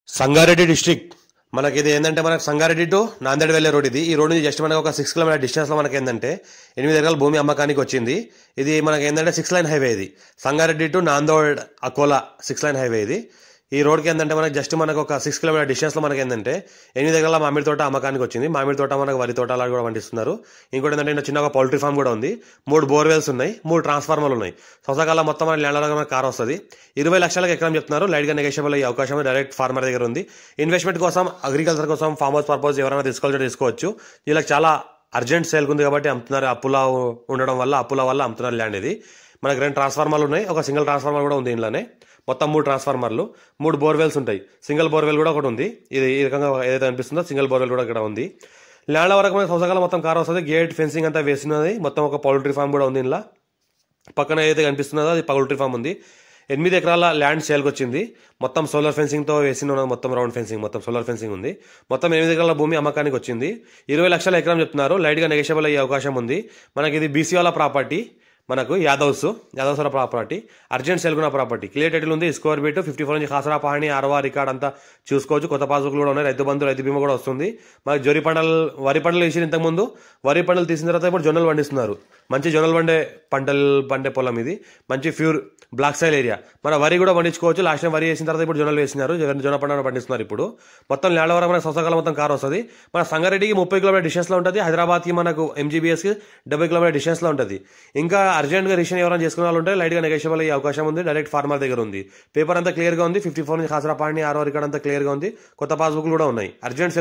Sangareddy district మనకి ఇది ఏంటంటే మనకు సంగారెడ్డి టు నాందేడ్ వెళ్ళే రోడ్ ఇది. ఈ రోడ్ నుంచి జస్ట్ మనకు ఒక 6 కిలోమీటర్ డిస్టెన్స్ లో మనకి ఏంటంటే 8 ఎకరాల భూమి అమ్మకానికి వచ్చింది. ఇది మనకి ఏంటంటే 6 లైన్ హైవే ఇది. Sangareddy to Nanded Akola 6 line highway ఇది. ఈ రోడ్కి ఏంటంటే మనకి జస్ట్ మనకు ఒక 6 కిలోమీటర్ డిస్టెన్స్ లో మనకి ఏంటంటే 8 ఎకరాల మామిడి తోట అమ్మకానికి వచ్చింది. మామిడి తోట మనకు వరి తోట అలా కూడా పండిస్తున్నారు. ఇంకోటి ఏంటంటే చిన్న ఒక పౌల్ట్రీ ఫామ్ కూడా ఉంది. 3 బోర్వెల్స్ ఉన్నాయి, 3 ట్రాన్స్ఫార్మర్లు ఉన్నాయి. సంవత్సరాల మొత్తం మన ల్యాండ్లో కార్ వస్తుంది. 20 లక్షలకు ఎకరం చెప్తున్నారు. లైట్ గా నెగోషియబుల్ అయ్యే అవకాశం డైరెక్ట్ ఫార్మర్ దగ్గర ఉంది. ఇన్వెస్ట్మెంట్ కోసం, అగ్రికల్చర్ కోసం, ఫార్మ్ హౌస్ పర్పస్ ఎవరైనా తీసుకోవచ్చు. వీళ్ళకి చాలా అర్జెంట్ సేల్ ఉంది కాబట్టి అమ్ముతున్నారు. అప్పుల వల్ల అమ్ముతున్నారు ల్యాండ్ ఇది. మనకి 2 ట్రాన్స్ఫార్మర్లు ఉన్నాయి, ఒక సింగిల్ ట్రాన్స్ఫార్మర్ కూడా ఉంది. ఇంట్లోనే మొత్తం 3 ట్రాన్స్ఫార్మర్లు, 3 బోర్వెల్స్ ఉంటాయి. సింగిల్ బోర్వెల్ కూడా ఒకటి ఉంది. ఇది ఈ రకంగా ఏదైతే అనిపిస్తుందో సింగిల్ బోర్వెల్ కూడా ఇక్కడ ఉంది. ల్యాండ్ వరకు మనకి సంవత్సరాల మొత్తం కార్ వస్తుంది. గేట్ ఫెన్సింగ్ అంతా వేసినది. మొత్తం ఒక పౌల్ట్రీ ఫామ్ కూడా ఉంది. ఇంట్లో పక్కన ఏదైతే కనిపిస్తున్నదో అది పౌల్ట్రీ ఫామ్ ఉంది. 8 ఎకరాల ల్యాండ్ సేల్కి వచ్చింది. మొత్తం సోలార్ ఫెన్సింగ్ తో వేసిన మొత్తం రౌండ్ ఫెన్సింగ్, మొత్తం సోలార్ ఫెన్సింగ్ ఉంది. మొత్తం 8 ఎకరాల భూమి అమ్మకానికి వచ్చింది. 20 లక్షల ఎకరం చెప్తున్నారు. లైట్ గా నెగోషియబుల్ అయ్యే అవకాశం ఉంది. మనకి ఇది బీసీ వాళ్ళ ప్రాపర్టీ, మనకు యాదవ్స్ ప్రాపర్టీ, అర్జెంట్ సేల్ ఉన్న ప్రాపర్టీ. క్లియర్ టైటిల్ ఉంది. స్క్వేర్ ఫీట్ 54 నుంచి ఖాసరా పహాణి ఆర్వా రికార్డ్ అంతా చూసుకోవచ్చు. కొత్త పాస్బుక్ కూడా ఉన్నాయి. రైతు బంధు, రైతు బీమా కూడా వస్తుంది. మనకి వరి పంటలు వేసిన ఇంతకు ముందు, వరి పంటలు తీసిన తర్వాత ఇప్పుడు జొన్నలు పండిస్తున్నారు. మంచి జొన్నలు పండే పొలం ఇది. మంచి ప్యూర్ బ్లాక్ సైల్ ఏరియా. మన వరి కూడా పండించుకోవచ్చు. లాస్ట్ టైం వరి వేసిన తర్వాత ఇప్పుడు జొన్నలు వేసినారు. జొన్న పంట పండిస్తున్నారు. ఇప్పుడు మొత్తం ల్యాండ్ వరకు మనకు సంవత్సరాల మొత్తం కార్ వస్తుంది. మన సంగారెడ్డికి 30 కిలోమీటర్ డిస్టెన్స్ లో ఉంటుంది. హైదరాబాద్ కి మనకు MGBS కి 70 కిలోమీటర్ డిస్టెన్స్ లో ఉంటుంది. ఇంకా అర్జెంట్ గా రిజిస్ట్రేషన్ ఎవరైనా చేసుకునే వాళ్ళు ఉంటే లైట్ గా నెగోషియబుల్ అయ్యే అవకాశం ఉంది. డైరెక్ట్ ఫార్మర్ దగ్గర ఉంది. పేపర్ అంతా క్లియర్ గా ఉంది. 54 నుంచి ఖాసరా పహాణి ఆర్వా రికార్డ్ అంతా క్లియర్ గా ఉంది. కొత్త పాస్బుక్ కూడా ఉన్నాయి. అర్జెంట్